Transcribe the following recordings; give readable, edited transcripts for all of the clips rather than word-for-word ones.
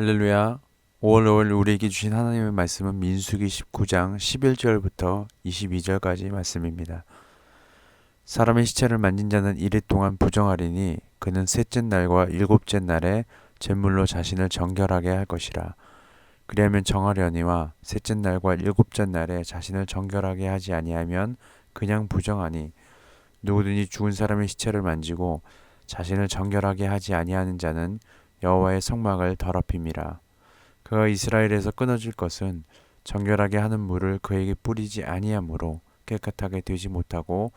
할렐루야. 5월 5일 우리에게 주신 하나님의 말씀은 민수기 19장 11절부터 22절까지 말씀입니다. 사람의 시체를 만진 자는 이래 동안 부정하리니 그는 셋째 날과 일곱째 날에 제물로 자신을 정결하게 할 것이라. 그리하면 정하려니와 셋째 날과 일곱째 날에 자신을 정결하게 하지 아니하면 그냥 부정하니 누구든지 죽은 사람의 시체를 만지고 자신을 정결하게 하지 아니하는 자는 여호와의 성막을 더럽힘이라. 그가 이스라엘에서 끊어질 것은 정결하게 하는 물을 그에게 뿌리지 아니하므로 깨끗하게 되지 못하고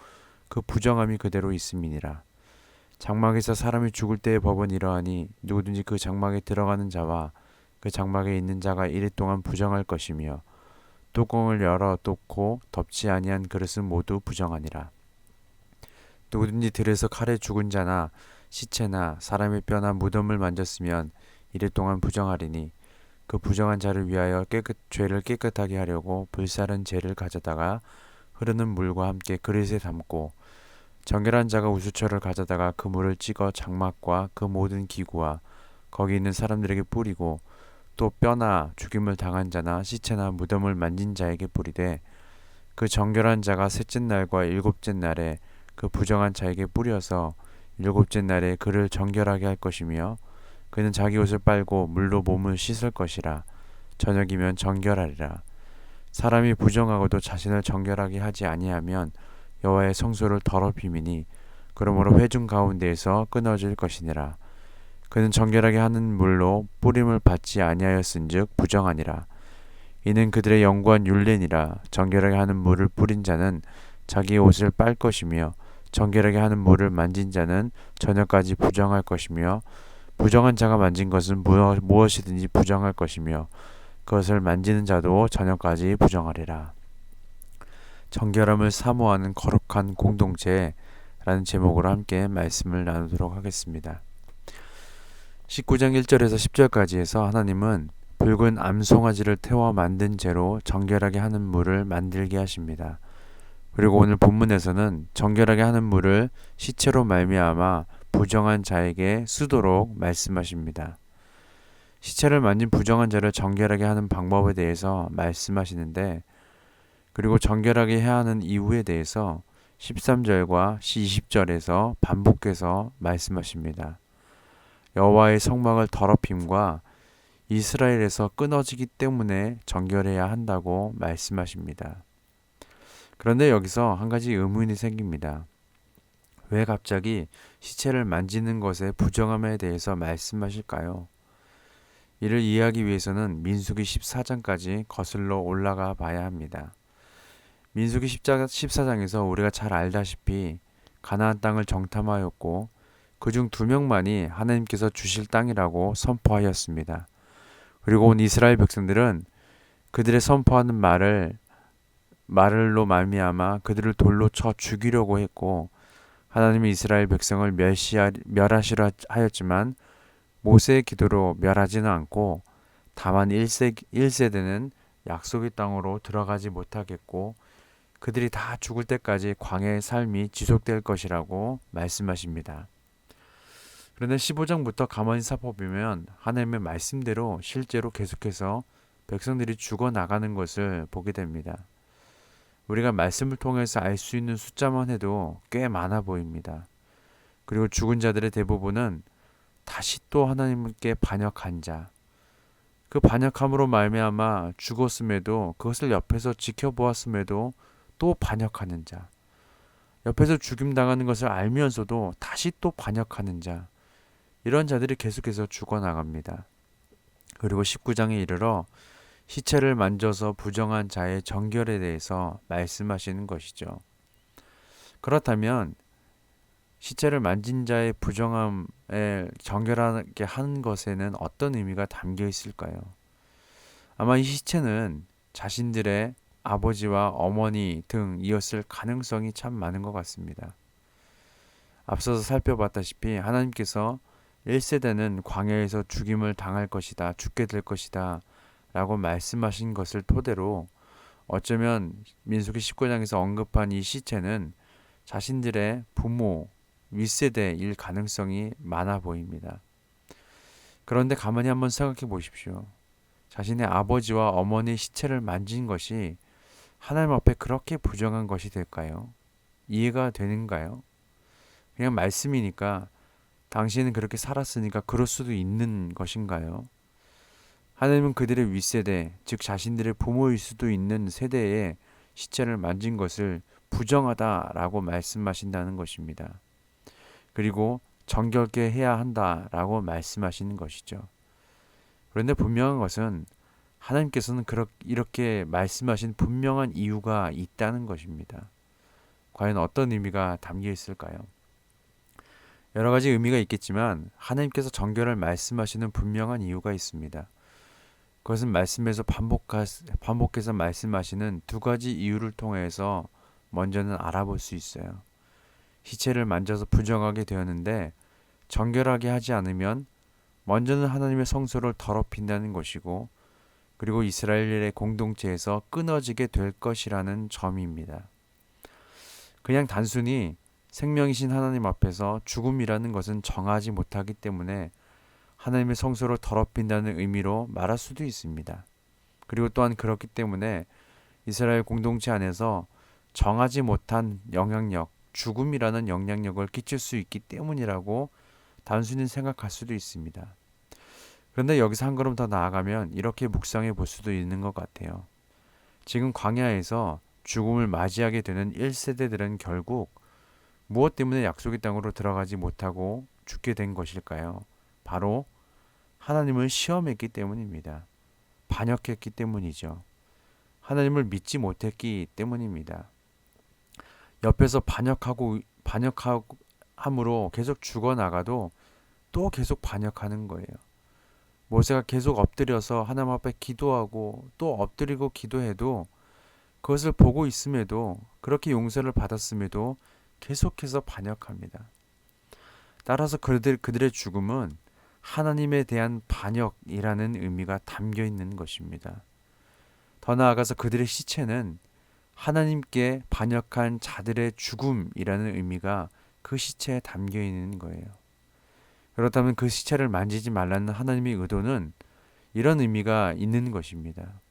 그 부정함이 그대로 있음이니라. 장막에서 사람이 죽을 때의 법은 이러하니 누구든지 그 장막에 들어가는 자와 그 장막에 있는 자가 이래 동안 부정할 것이며 뚜껑을 열어 뚫고 덮지 아니한 그릇은 모두 부정하니라. 누구든지 들에서 칼에 죽은 자나 시체나 사람의 뼈나 무덤을 만졌으면 이래 동안 부정하리니 그 부정한 자를 위하여 죄를 깨끗하게 하려고 불사른 재를 가져다가 흐르는 물과 함께 그릇에 담고 정결한 자가 우수처를 가져다가 그 물을 찍어 장막과 그 모든 기구와 거기 있는 사람들에게 뿌리고 또 뼈나 죽임을 당한 자나 시체나 무덤을 만진 자에게 뿌리되 그 정결한 자가 셋째 날과 일곱째 날에 그 부정한 자에게 뿌려서 일곱째 날에 그를 정결하게 할 것이며 그는 자기 옷을 빨고 물로 몸을 씻을 것이라. 저녁이면 정결하리라. 사람이 부정하고도 자신을 정결하게 하지 아니하면 여호와의 성소를 더럽힘이니 그러므로 회중 가운데에서 끊어질 것이니라. 그는 정결하게 하는 물로 뿌림을 받지 아니하였은즉 부정하니라. 이는 그들의 영구한 율례니라. 정결하게 하는 물을 뿌린 자는 자기의 옷을 빨 것이며 정결하게 하는 물을 만진 자는 저녁까지 부정할 것이며 부정한 자가 만진 것은 무엇이든지 부정할 것이며 그것을 만지는 자도 저녁까지 부정하리라. 정결함을 사모하는 거룩한 공동체라는 제목으로 함께 말씀을 나누도록 하겠습니다. 19장 1절에서 10절까지 해서 하나님은 붉은 암송아지를 태워 만든 재로 정결하게 하는 물을 만들게 하십니다. 그리고 오늘 본문에서는 정결하게 하는 물을 시체로 말미암아 부정한 자에게 쓰도록 말씀하십니다. 시체를 만진 부정한 자를 정결하게 하는 방법에 대해서 말씀하시는데 그리고 정결하게 해야 하는 이유에 대해서 13절과 20절에서 반복해서 말씀하십니다. 여호와의 성막을 더럽힘과 이스라엘에서 끊어지기 때문에 정결해야 한다고 말씀하십니다. 그런데 여기서 한 가지 의문이 생깁니다. 왜 갑자기 시체를 만지는 것의 부정함에 대해서 말씀하실까요? 이를 이해하기 위해서는 민수기 14장까지 거슬러 올라가 봐야 합니다. 민수기 14장에서 우리가 잘 알다시피 가나안 땅을 정탐하였고 그중 2명만이 하나님께서 주실 땅이라고 선포하였습니다. 그리고 온 이스라엘 백성들은 그들의 선포하는 말로 말미암아 그들을 돌로 쳐 죽이려고 했고 하나님이 이스라엘 백성을 멸하시려 하였지만 모세의 기도로 멸하지는 않고 다만 1세대는 약속의 땅으로 들어가지 못하겠고 그들이 다 죽을 때까지 광야의 삶이 지속될 것이라고 말씀하십니다. 그런데 15장부터 가만히 살펴보면 하나님의 말씀대로 실제로 계속해서 백성들이 죽어나가는 것을 보게 됩니다. 우리가 말씀을 통해서 알 수 있는 숫자만 해도 꽤 많아 보입니다. 그리고 죽은 자들의 대부분은 다시 또 하나님께 반역한 자, 그 반역함으로 말미암아 죽었음에도 그것을 옆에서 지켜보았음에도 또 반역하는 자, 옆에서 죽임당하는 것을 알면서도 다시 또 반역하는 자, 이런 자들이 계속해서 죽어나갑니다. 그리고 19장에 이르러 시체를 만져서 부정한 자의 정결에 대해서 말씀하시는 것이죠. 그렇다면 시체를 만진 자의 부정함을 정결하게 하는 것에는 어떤 의미가 담겨 있을까요? 아마 이 시체는 자신들의 아버지와 어머니 등이었을 가능성이 참 많은 것 같습니다. 앞서서 살펴봤다시피 하나님께서 1세대는 광야에서 죽임을 당할 것이다, 죽게 될 것이다 라고 말씀하신 것을 토대로 어쩌면 민수기 19장에서 언급한 이 시체는 자신들의 부모, 윗세대일 가능성이 많아 보입니다. 그런데 가만히 한번 생각해 보십시오. 자신의 아버지와 어머니의 시체를 만진 것이 하나님 앞에 그렇게 부정한 것이 될까요? 이해가 되는가요? 그냥 말씀이니까 당신은 그렇게 살았으니까 그럴 수도 있는 것인가요? 하나님은 그들의 윗세대, 즉 자신들의 부모일 수도 있는 세대의 시체를 만진 것을 부정하다라고 말씀하신다는 것입니다. 그리고 정결케 해야 한다라고 말씀하시는 것이죠. 그런데 분명한 것은 하나님께서는 이렇게 말씀하신 분명한 이유가 있다는 것입니다. 과연 어떤 의미가 담겨 있을까요? 여러 가지 의미가 있겠지만 하나님께서 정결을 말씀하시는 분명한 이유가 있습니다. 그것은 말씀에서 반복해서 말씀하시는 두 가지 이유를 통해서 먼저는 알아볼 수 있어요. 시체를 만져서 부정하게 되었는데 정결하게 하지 않으면 먼저는 하나님의 성소를 더럽힌다는 것이고, 그리고 이스라엘의 공동체에서 끊어지게 될 것이라는 점입니다. 그냥 단순히 생명이신 하나님 앞에서 죽음이라는 것은 정하지 못하기 때문에 하나님의 성소를 더럽힌다는 의미로 말할 수도 있습니다. 그리고 또한 그렇기 때문에 이스라엘 공동체 안에서 정하지 못한 영향력, 죽음이라는 영향력을 끼칠 수 있기 때문이라고 단순히 생각할 수도 있습니다. 그런데 여기서 한 걸음 더 나아가면 이렇게 묵상해 볼 수도 있는 것 같아요. 지금 광야에서 죽음을 맞이하게 되는 1세대들은 결국 무엇 때문에 약속의 땅으로 들어가지 못하고 죽게 된 것일까요? 바로 하나님을 시험했기 때문입니다. 반역했기 때문이죠. 하나님을 믿지 못했기 때문입니다. 옆에서 반역함으로 계속 죽어나가도 또 계속 반역하는 거예요. 모세가 계속 엎드려서 하나님 앞에 기도하고 또 엎드리고 기도해도 그것을 보고 있음에도, 그렇게 용서를 받았음에도 계속해서 반역합니다. 따라서 그들의 죽음은 하나님에 대한 반역이라는 의미가 담겨 있는 것입니다. 더 나아가서 그들의 시체는 하나님께 반역한 자들의 죽음이라는 의미가 그 시체에 담겨 있는 거예요. 그렇다면 그 시체를 만지지 말라는 하나님의 의도는 이런 의미가 있는 것입니다.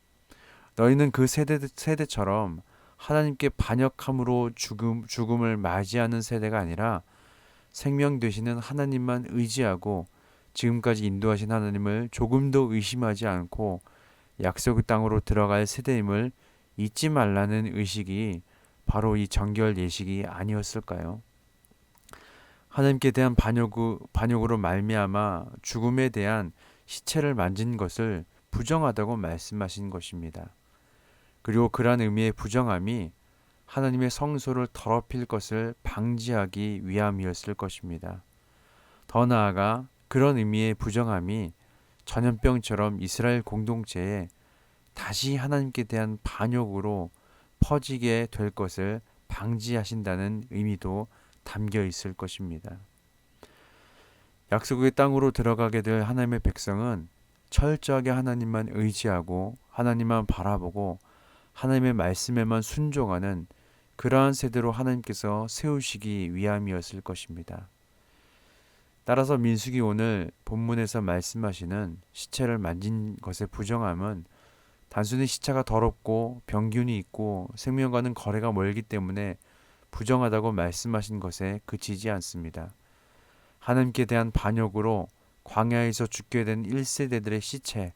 너희는 그 세대처럼 하나님께 반역함으로 죽음을 맞이하는 세대가 아니라 생명 되시는 하나님만 의지하고 지금까지 인도하신 하나님을 조금도 의심하지 않고 약속의 땅으로 들어갈 세대임을 잊지 말라는 의식이 바로 이 정결 예식이 아니었을까요? 하나님께 대한 반역으로 말미암아 죽음에 대한 시체를 만진 것을 부정하다고 말씀하신 것입니다. 그리고 그러한 의미의 부정함이 하나님의 성소를 더럽힐 것을 방지하기 위함이었을 것입니다. 더 나아가 그런 의미의 부정함이 전염병처럼 이스라엘 공동체에 다시 하나님께 대한 반역으로 퍼지게 될 것을 방지하신다는 의미도 담겨 있을 것입니다. 약속의 땅으로 들어가게 될 하나님의 백성은 철저하게 하나님만 의지하고 하나님만 바라보고 하나님의 말씀에만 순종하는 그러한 세대로 하나님께서 세우시기 위함이었을 것입니다. 따라서 민수기 오늘 본문에서 말씀하시는 시체를 만진 것의 부정함은 단순히 시체가 더럽고 병균이 있고 생명과는 거래가 멀기 때문에 부정하다고 말씀하신 것에 그치지 않습니다. 하나님께 대한 반역으로 광야에서 죽게 된 1세대들의 시체,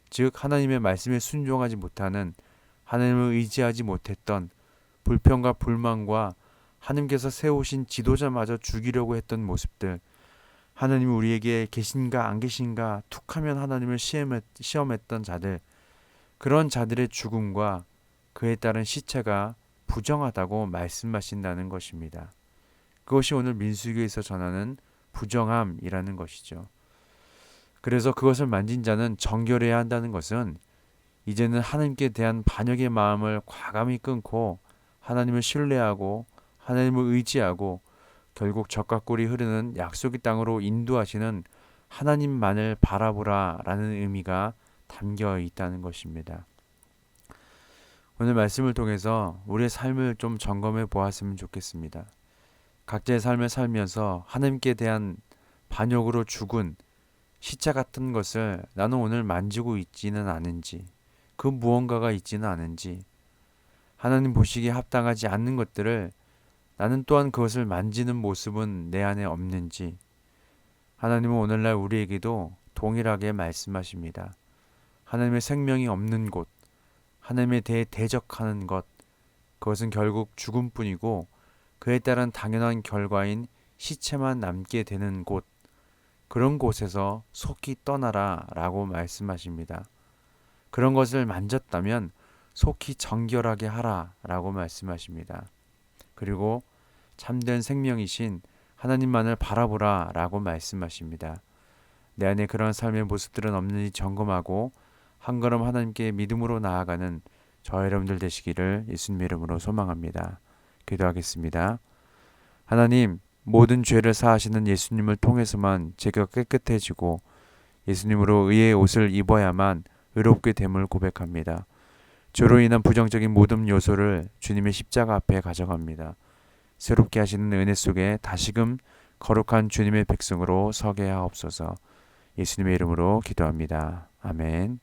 즉 하나님의 말씀에 순종하지 못하는, 하나님을 의지하지 못했던 불평과 불만과 하나님께서 세우신 지도자마저 죽이려고 했던 모습들, 하나님이 우리에게 계신가 안 계신가 툭하면 하나님을 시험했던 자들, 그런 자들의 죽음과 그에 따른 시체가 부정하다고 말씀하신다는 것입니다. 그것이 오늘 민수기에서 전하는 부정함이라는 것이죠. 그래서 그것을 만진 자는 정결해야 한다는 것은 이제는 하나님께 대한 반역의 마음을 과감히 끊고 하나님을 신뢰하고 하나님을 의지하고 결국 젖과 꿀이 흐르는 약속의 땅으로 인도하시는 하나님만을 바라보라라는 의미가 담겨 있다는 것입니다. 오늘 말씀을 통해서 우리의 삶을 좀 점검해 보았으면 좋겠습니다. 각자의 삶을 살면서 하나님께 대한 반역으로 죽은 시체 같은 것을 나는 오늘 만지고 있지는 않은지, 그 무언가가 있지는 않은지, 하나님 보시기에 합당하지 않는 것들을 나는 또한 그것을 만지는 모습은 내 안에 없는지, 하나님은 오늘날 우리에게도 동일하게 말씀하십니다. 하나님의 생명이 없는 곳, 하나님에 대해 대적하는 것, 그것은 결국 죽음뿐이고 그에 따른 당연한 결과인 시체만 남게 되는 곳, 그런 곳에서 속히 떠나라 라고 말씀하십니다. 그런 것을 만졌다면 속히 정결하게 하라 라고 말씀하십니다. 그리고 참된 생명이신 하나님만을 바라보라 라고 말씀하십니다. 내 안에 그러한 삶의 모습들은 없는지 점검하고 한 걸음 하나님께 믿음으로 나아가는 저와 여러분들 되시기를 예수님 이름으로 소망합니다. 기도하겠습니다. 하나님, 모든 죄를 사하시는 예수님을 통해서만 제가 깨끗해지고 예수님으로 의의 옷을 입어야만 의롭게 됨을 고백합니다. 죄로 인한 부정적인 모든 요소를 주님의 십자가 앞에 가져갑니다. 새롭게 하시는 은혜 속에 다시금 거룩한 주님의 백성으로 서게 하옵소서. 예수님의 이름으로 기도합니다. 아멘.